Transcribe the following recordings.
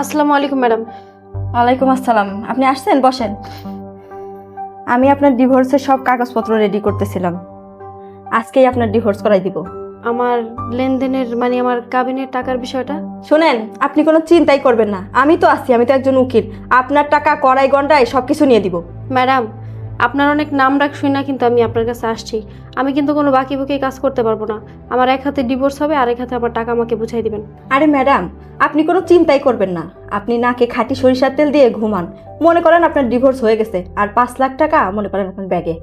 আসসালামু আলাইকুম ম্যাডাম। ওয়ালাইকুম আসসালাম। আপনি আসছেন, বসেন। আমি আপনার ডিভোর্সের সব কাগজপত্র রেডি করতেছিলাম। আজকেই আপনার ডিভোর্স করাই দিব। আমার লেনদেনের মানে আমার কাবিনের টাকার বিষয়টা। শুনেন, আপনি কোনো চিন্তাই করবেন না, আমি তো আছি, আমি তো একজন উকিল। আপনার টাকা কড়াই গন্ডায় সব কিছু নিয়ে দিব। ম্যাডাম, আপনার অনেক নাম ডাক শুই না, কিন্তু আমি আপনার কাছে আসছি। আমি কিন্তু কোনো বাকি বুকি কাজ করতে পারবো না। আমার এক হাতে ডিভোর্স হবে, আর এক হাতে আমার টাকা আমাকে বুঝাই দিবেন। আরে ম্যাডাম, আপনি কোনো চিন্তাই করবেন না। আপনি নাকে খাঁটি সরিষার তেল দিয়ে ঘুমান। মনে করেন আপনার ডিভোর্স হয়ে গেছে, আর 5 লাখ টাকা মনে করেন আপনার ব্যাগে।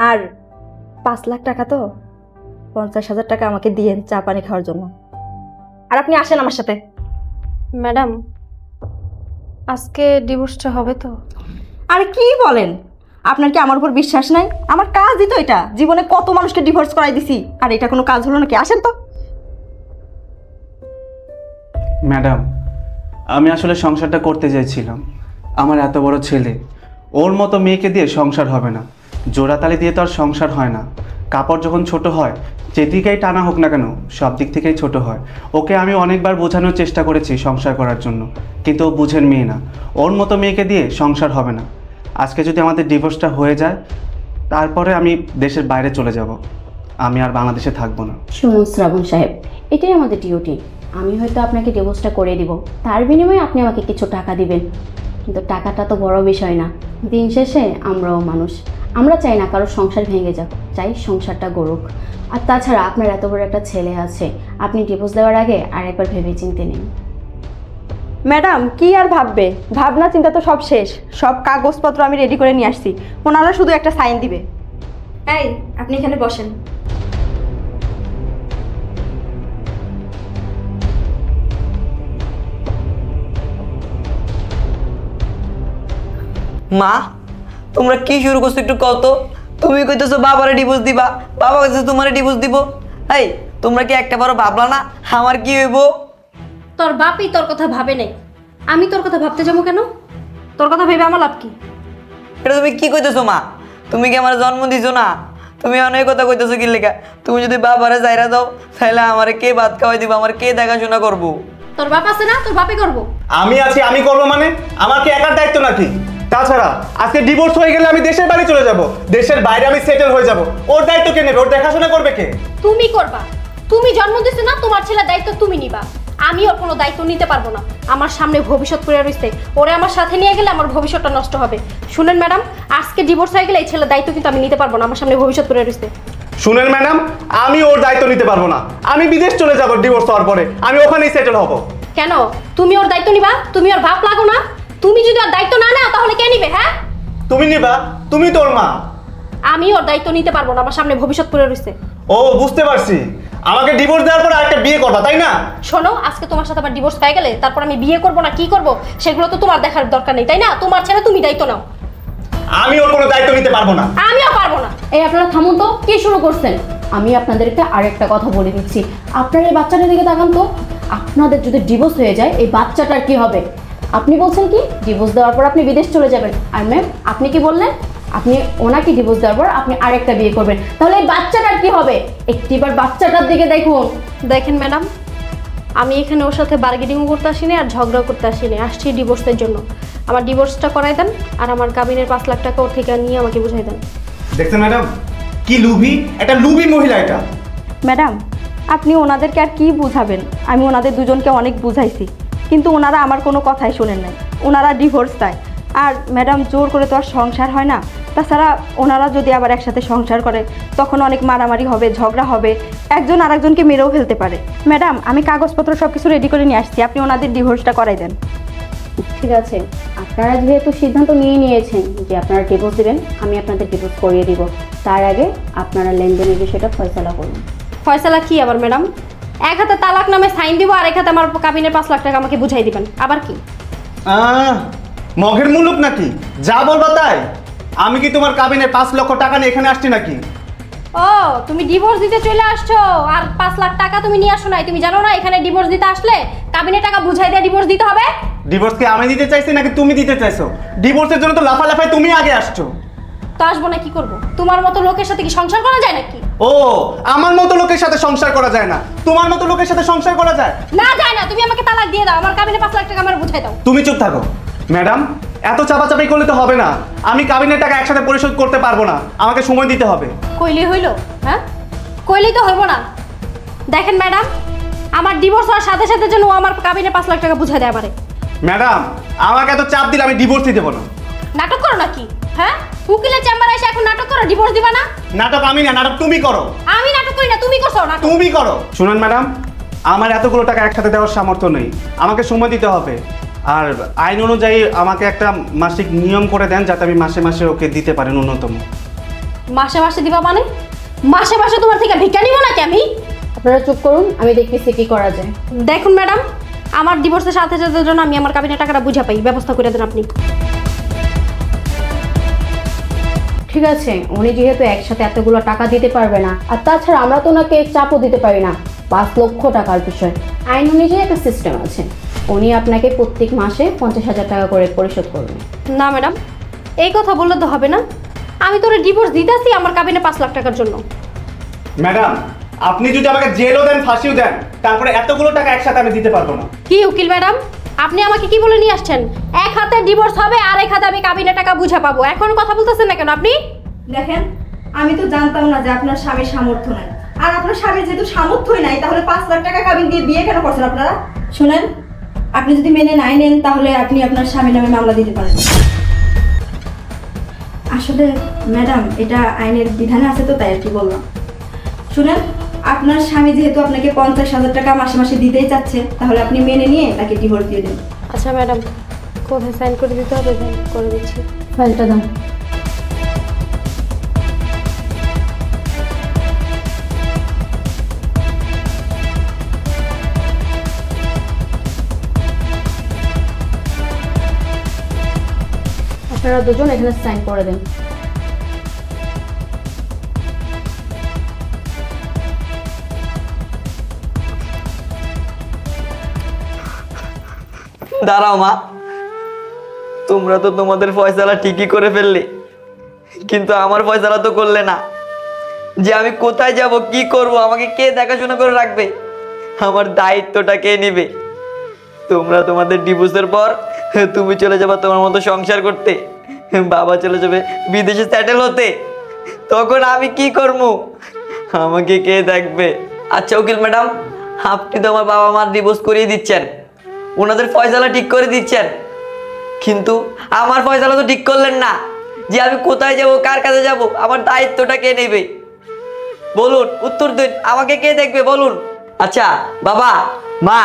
আর 5 লাখ টাকা তো 50,000 টাকা আমাকে দিয়েন চা পানি খাওয়ার জন্য। আর আপনি আসেন আমার সাথে। ম্যাডাম, আজকে ডিভোর্সটা হবে তো? আরে কি বলেন, আপনার কি আমার উপর বিশ্বাস নাই? আমার কাজই তো এটা, জীবনে কত মানুষকে ডিভোর্স করাই দিছি, আর এটা কোনো কাজ হলো নাকি? আসেন তো। ম্যাডাম, আমি আসলে সংসারটা করতে চাইছিলাম। আমার এত বড় ছেলে, ওর মতো মেয়েকে দিয়ে সংসার হবে না। জোড়াতালি দিয়ে তো আর সংসার হয় না। কাপড় যখন ছোট হয়, যেদিকেই টানা হোক না কেন, সব দিক থেকেই ছোট হয়। ওকে আমি অনেকবার বোঝানোর চেষ্টা করেছি সংসার করার জন্য, কিন্তু ও বুঝেন মেয়ে না। ওর মতো মেয়েকে দিয়ে সংসার হবে না। আজকে যদি আমাদের ডিভোর্সটা হয়ে যায়, তারপরে আমি দেশের বাইরে চলে যাব। আমি আর বাংলাদেশে থাকবো না। শুনুন শ্রাবণ সাহেব, এটাই আমাদের ডিউটি। আমি হয়তো আপনাকে ডিভোর্সটা করে দিব, তার বিনিময়ে আপনি আমাকে কিছু টাকা দিবেন। কিন্তু টাকাটা তো বড় বিষয় না। দিন শেষে আমরাও মানুষ, আমরা চাই না কারো সংসার ভেঙে যাক, চাই সংসারটা গড়ুক। আর তাছাড়া আপনার এত বড় একটা ছেলে আছে, আপনি ডিভোর্স দেওয়ার আগে আরেকবার ভেবে চিন্তে নিন। ম্যাডাম, কি আর ভাববে? ভাবনা চিন্তা তো সব শেষ। সব কাগজপত্র আমি রেডি করে নিয়ে আসছি, ওনারা শুধু একটা সাইন দিবে। এই, আপনি এখানে বসেন। মা, তোমরা কি শুরু করছো একটু কত? তুমি কইতেছো বাবারে ডিভোর্স দিবা, বাবা কইতেছো তোমারে ডিভোর্স দিব। এই, তোমরা কি একটা বড় ভাবলা না আমার কি হইব? তোর বাপই তোর কথা ভাবে নাই, আমি তোর কথা ভাবতে যাবো কেন? তোর কথা ভেবে আমার লাভ কি? এটা তুমি কি কইতেছো মা? তুমি কি আমার জন্ম দিছো না? তুমি অনেক কথা কইতেছো কি লেখা? তুমি যদি বাবারে যাইরা দাও, তাহলে আমারে কে ভাত খাওয়াই দিব, আমার কে দেখাশোনা করবো? তোর বাপ আছে না, তোর বাপই করবো। আমি আছি, আমি করবো মানে? আমার কি একার দায়িত্ব নাকি? তাছাড়া আজকে ডিভোর্স হয়ে গেলে আমি দেশের বাড়ি চলে যাব, দেশের বাইরে আমি সেটেল হয়ে যাব। ওর দায়িত্ব কে নেবে? ওর দেখাশোনা করবে কে? তুমি করবা। তুমি জন্ম দিছো না, তোমার ছেলের দায়িত্ব তুমি নিবা। আমি ওর কোনো দায়িত্ব নিতে পারবো না। আমার সামনে ভবিষ্যৎ পড়ে রইছে, ওরে আমার সাথে নিয়ে গেলে আমার ভবিষ্যৎটা নষ্ট হবে। শুনেন ম্যাডাম, আজকে ডিভোর্স হয়ে গেলে এই ছেলের দায়িত্ব কিন্তু আমি নিতে পারবো না। আমার সামনে ভবিষ্যৎ পড়ে রইছে। শুনেন ম্যাডাম, আমি ওর দায়িত্ব নিতে পারবো না। আমি বিদেশ চলে যাব ডিভোর্স হওয়ার পরে, আমি ওখানেই সেটেল হব। কেন? তুমি ওর দায়িত্ব নিবা? তুমি ওর বাপ লাগো না? তুমি যদি ওর দায়িত্ব না নাও তাহলে কে নিবে? হ্যাঁ, তুমি নিবা, তুমি তোর মা। আমি ওর দায়িত্ব নিতে পারবো না, আমার সামনে ভবিষ্যৎ পড়ে রইছে। ও, বুঝতে পারছি। আমাকে ডিভোর্স দেওয়ার পর আরেকটা বিয়ে করবা, তাই না? শোনো, আজকে তোমার সাথে আমার ডিভোর্স হয়ে গেলে তারপর আমি বিয়ে করবো না কি করবো সেগুলো তো তোমার দেখার দরকার নেই, তাই না? তোমার ছেলে, তুমি দায়িত্ব নাও। আমি ওর কোনো দায়িত্ব নিতে পারবো না। আমিও পারবো না। এই আপনারা থামুন তো, কি শুরু করছেন? আমি আপনাদেরকে আরেকটা কথা বলে দিচ্ছি। আপনার এই বাচ্চাটার দিকে তাকান তো। আপনাদের যদি ডিভোর্স হয়ে যায়, এই বাচ্চাটার কি হবে? আপনি বলছেন কি ডিভোর্স দেওয়ার পর আপনি বিদেশ চলে যাবেন, আর ম্যাম আপনি কি বললেন? আপনি ওনাকে ডিভোর্স দেওয়ার পর আপনি আরেকটা বিয়ে করবেন, তাহলে এই বাচ্চাটার কি হবে? একটিবার বাচ্চাটার দিকে দেখুন। দেখেন ম্যাডাম, আমি এখানে ওর সাথে বার্গেনিংও করতে আসিনি আর ঝগড়াও করতে আসিনি, আসছি ডিভোর্সের জন্য। আমার ডিভোর্সটা করাই দেন, আর আমার কাবিনের 5 লাখ টাকা ওর থেকে নিয়ে আমাকে বুঝাই দেন। দেখছেন ম্যাডাম, কি লুভি, একটা লুভি মহিলা এটা। ম্যাডাম, আপনি ওনাদেরকে আর কি বুঝাবেন? আমি ওনাদের দুজনকে অনেক বুঝাইছি, কিন্তু ওনারা আমার কোনো কথাই শোনেন নাই। ওনারা ডিভোর্স চায়। আর ম্যাডাম, জোর করে তো আর সংসার হয় না। তাছাড়া ওনারা যদি আবার একসাথে সংসার করে, তখন অনেক মারামারি হবে, ঝগড়া হবে, একজন আরেকজনকে মেরেও ফেলতে পারে। ম্যাডাম, আমি কাগজপত্র সব কিছু রেডি করে নিয়ে আসছি, আপনি ওনাদের ডিভোর্সটা করাই দেন। ঠিক আছে, আপনারা যেহেতু সিদ্ধান্ত নিয়ে নিয়েছেন যে আপনারা ডিভোর্স দেবেন, আমি আপনাদের ডিভোর্স করিয়ে দিব। তার আগে আপনারা লেনদেনের বিষয়টা ফয়সালা করুন। ফয়সালা কি আবার ম্যাডাম? এক হাতে তালাক নামে সাইন দিব, আর এক হাতে আমার কাবিনের 5 লাখ টাকা আমাকে বুঝাই দিবেন, আবার কি? মগের মুলুক নাকি? যা বলবা তাই। আমি কি তোমার কাবিনে 5 লক্ষ টাকা নিয়ে এখানে আসছি নাকি? ও, তুমি ডিভোর্স দিতে চলে আসছো আর 5 লাখ টাকা তুমি নিয়ে আসো নাই? তুমি জানো না এখানে ডিভোর্স দিতে আসলে কাবিনের টাকা বুঝাই দিয়ে ডিভোর্স দিতে হবে? ডিভোর্স কি আমি দিতে চাইছি নাকি তুমি দিতে চাইছো? ডিভোর্সের জন্য তো লাফালাফায় তুমি আগে আসছো। তো আসবো না, কি করবো? তোমার মতো লোকের সাথে কি সংসার করা যায় নাকি? ও, ও, আমার মতো লোকের সাথে সংসার করা যায় না, তোমার মতো লোকের সাথে সংসার করা যায়? না যায় না, তুমি আমাকে তালাক দিয়ে দাও, আমার কাবিনে 5 লাখ টাকা আমার বুঝাই দাও। তুমি চুপ থাকো ম্যাডাম, এত চাপাচাপি করলে তো হবে না। আমি কাবিনের টাকা একসাথে পরিশোধ করতে পারবো না, আমাকে সময় দিতে হবে। কইলেই হইল? হ্যাঁ, কইলেই তো হইব না। দেখেন ম্যাডাম, আমার ডিভোর্স হওয়ার সাথে সাথে যেন ও আমার কাবিনে 5 লাখ টাকা বুঝাই দেয় আমারে। ম্যাডাম, আমাকে এত চাপ দিলে আমি ডিভোর্সই দেবো না। নাটক করো নাকি? হ্যাঁ, উকিলের চেম্বারে এসে এখন নাটক করো, ডিভোর্স দিবা না? নাটক আমি না, নাটক তুমি করো। আমি নাটক করি না, তুমি করছো নাটক। তুমি করো। শুনুন ম্যাডাম, আমার এতগুলো টাকা একসাথে দেওয়ার সামর্থ্য নেই, আমাকে সময় দিতে হবে। আর আইন অনুযায়ী আমাকে একটা মাসিক নিয়ম করে দেন, যাতে আমি মাসে মাসে ওকে দিতে পারি ন্যূনতম। মাসে মাসে দিবা মানে? মাসে মাসে তোমার থেকে ভিক্ষা নিব নাকি আমি? আপনারা চুপ করুন, আমি দেখতেছি কি করা যায়। দেখুন ম্যাডাম, আমার ডিভোর্সের সাথে সাথে জন্য আমি আমার কাবিনের টাকাটা বুঝা পাই, ব্যবস্থা করে দেন আপনি। ঠিক আছে, উনি যেহেতু একসাথে এতগুলো টাকা দিতে পারবে না, আর তাছাড়া আমরা তো ওনাকে চাপও দিতে পারি না 5 লক্ষ টাকার বিষয়। আইন অনুযায়ী একটা সিস্টেম আছে, উনি আপনাকে প্রত্যেক মাসে 50,000 টাকা করে পরিশোধ করবেন। না ম্যাডাম, এই কথা বললে তো হবে না। আমি তোরে ডিভোর্স দিতেছি আমার কাবিনে 5 লাখ টাকার জন্য। ম্যাডাম, আপনি যদি আমাকে জেলও দেন, ফাঁসিও দেন, তারপরে এতগুলো টাকা একসাথে আমি দিতে পারবো না। কি উকিল ম্যাডাম, আপনি আমাকে কি বলে নিয়ে আসছেন? এক হাতে ডিভোর্স হবে আর এক হাতে আমি কাবিনে টাকা বুঝা পাবো, এখন কথা বলতেছেন না কেন আপনি? দেখেন, আমি তো জানতাম না যে আপনার স্বামীর সামর্থ্য নাই। আর আপনার স্বামীর যেহেতু সামর্থ্যই নাই, তাহলে 5 লাখ টাকা কাবিন দিয়ে বিয়ে কেন করছেন আপনারা? শুনেন, আপনি যদি মেনে নাই নেন, তাহলে আপনি আপনার স্বামীর নামে মামলা দিতে পারেন। আসলে ম্যাডাম, এটা আইনের বিধানে আছে তো, তাই আর কি বললাম। শুনেন, আপনার স্বামী যেহেতু আপনাকে 50,000 টাকা মাসে মাসে দিতেই চাচ্ছে, তাহলে আপনি মেনে নিয়ে তাকে ডিভোর্স দিয়ে দিন। আচ্ছা ম্যাডাম, কোথায় সাইন করে দিতে হবে? করে দিচ্ছি। ফাইলটা দাও। আপনারা দুজন এখানে সাইন করে দেন। দাঁড়াও মা, তোমরা তো তোমাদের ফয়সালা ঠিকই করে ফেললে, কিন্তু আমার ফয়সালা তো করলে না। যে আমি কোথায় যাব, কি করব, আমাকে কে দেখাশোনা করে রাখবে, আমার দায়িত্বটা কে নেবে? তোমরা তোমাদের ডিভোর্সের পর তুমি চলে যাবে তোমার মতো সংসার করতে, বাবা চলে যাবে বিদেশে সেটেল হতে, তখন আমি কি করব? আমাকে কে দেখবে? আচ্ছা উকিল ম্যাডাম, আপনি তো আমার বাবা মার ডিভোর্স করিয়ে দিচ্ছেন, ওনাদের ফয়সালা ঠিক করে দিচ্ছেন, কিন্তু আমার ফয়সালা তো ঠিক করলেন না। যে আমি কোথায় যাব, কার কাছে যাব, আমার দায়িত্বটা কে নেবে? বলুন, উত্তর দিন, আমাকে কে দেখবে বলুন। আচ্ছা বাবা মা,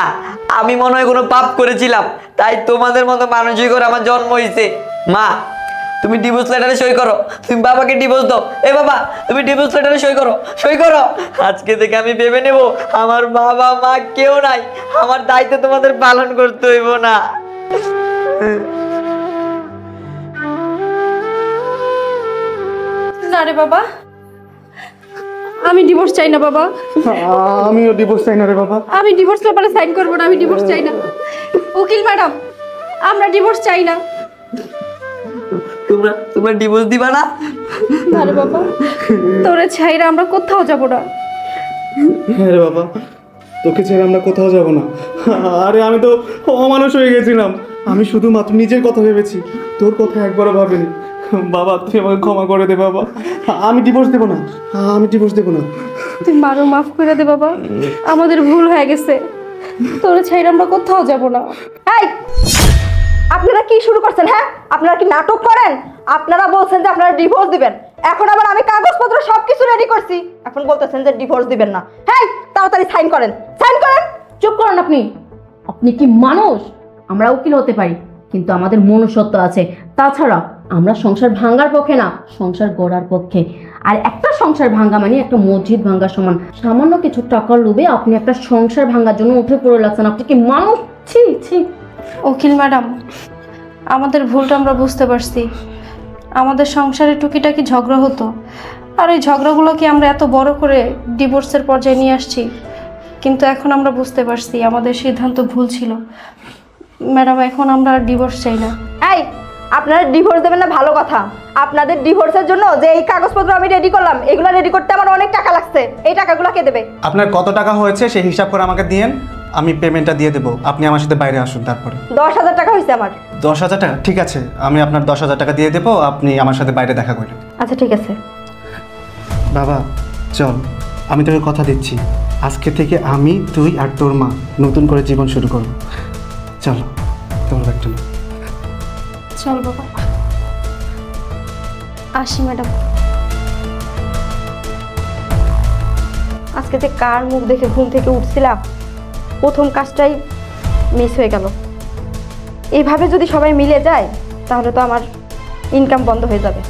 আমি মনে হয় কোনো পাপ করেছিলাম, তাই তোমাদের মতো মানুষই করে আমার জন্ম হয়েছে। মা, তুমি ডিভোর্স লেটারে সই করো, তুমি বাবাকে ডিভোর্স দাও। এ বাবা, তুমি ডিভোর্স লেটারে সই করো, সই করো। আজকে থেকে আমি ভেবে নেব আমার বাবা মা কেউ নাই, আমার দায়িত্ব তোমাদের পালন করতে হইব না। না রে বাবা, আমি ডিভোর্স চাই না বাবা। আমিও ডিভোর্স চাই না রে বাবা। আমি ডিভোর্স পেপারে সাইন করবো না, আমি ডিভোর্স চাই না। উকিল ম্যাডাম, আমরা ডিভোর্স চাই না। তোমরা ডিভোর্স দিবা না? আরে বাবা, তোরে ছাইরা আমরা কোথাও যাব না। হ্যাঁ রে বাবা, তোকে ছেড়ে আমরা কোথাও যাব না। আরে আমি তো অমানুষ হয়ে গেছিলাম, আমি শুধুমাত্র নিজের কথা ভেবেছি, তোর কথা একবারও ভাবিনি। বাবা, তুই আমাকে ক্ষমা করে দে বাবা, আমি ডিভোর্স দেবো না, আমি ডিভোর্স দেবো না। তুই মারো, মাফ করে দে বাবা, আমাদের ভুল হয়ে গেছে, তোরে ছাইরা আমরা কোথাও যাব না। এই, আপনারা কি শুরু করছেন? হ্যাঁ, আপনারা কি নাটক করেন? আপনারা বলছেন যে আপনারা ডিভোর্স দিবেন, এখন আবার আমি কাগজপত্র সবকিছু রেডি করছি, এখন বলতেছেন যে ডিভোর্স দিবেন না। হ্যাঁ, তাড়াতাড়ি সাইন করেন, সাইন করেন। চুপ করুন আপনি। আপনি কি মানুষ? আমরা উকিল হতে পারি, কিন্তু আমাদের মনুষ্যত্ব আছে। তাছাড়া আমরা সংসার ভাঙার পক্ষে না, সংসার গড়ার পক্ষে। আর একটা সংসার ভাঙা মানে একটা মসজিদ ভাঙার সমান। সামান্য কিছু টাকার লোভে আপনি একটা সংসার ভাঙার জন্য উঠে পড়ে লাগছেন। আপনি কি মানুষ? ছি ছি। উকিল ম্যাডাম, আমাদের ভুলটা আমরা বুঝতে পারছি। আমাদের সংসারে টুকিটাকি ঝগড়া হতো, আর এই ঝগড়াগুলোকে আমরা এত বড় করে ডিভোর্সের পর্যায়ে নিয়ে আসছি, কিন্তু এখন আমরা বুঝতে পারছি আমাদের সিদ্ধান্ত ভুল ছিল। ম্যাডাম, এখন আমরা আর ডিভোর্স চাই না। এই, আপনারা ডিভোর্স দেবেন না ভালো কথা, আপনাদের ডিভোর্সের জন্য যে এই কাগজপত্র আমি রেডি করলাম এগুলো রেডি করতে আমার অনেক টাকা লাগছে, এই টাকাগুলো কে দেবে? আপনার কত টাকা হয়েছে সেই হিসাব করে আমাকে দিয়েন, আমি পেমেন্টটা দিয়ে দেবো। আপনি আমার সাথে বাইরে আসুন তারপরে। 10,000 টাকা হয়েছে আমার। 10,000 টাকা? ঠিক আছে, আমি আপনার 10,000 টাকা দিয়ে দেবো, আপনি আমার সাথে বাইরে দেখা করলেন। আচ্ছা ঠিক আছে। বাবা চল, আমি তোকে কথা দিচ্ছি, আজকে থেকে আমি, তুই আর তোর মা নতুন করে জীবন শুরু করবো। চলো তোর একটা চল বাবা, আসি ম্যাডাম। আজকে যে কার মুখ দেখে ঘুম থেকে উঠছিলাম, প্রথম কাজটাই মিস হয়ে গেল। এভাবে যদি সবাই মিলে যায় তাহলে তো আমার ইনকাম বন্ধ হয়ে যাবে।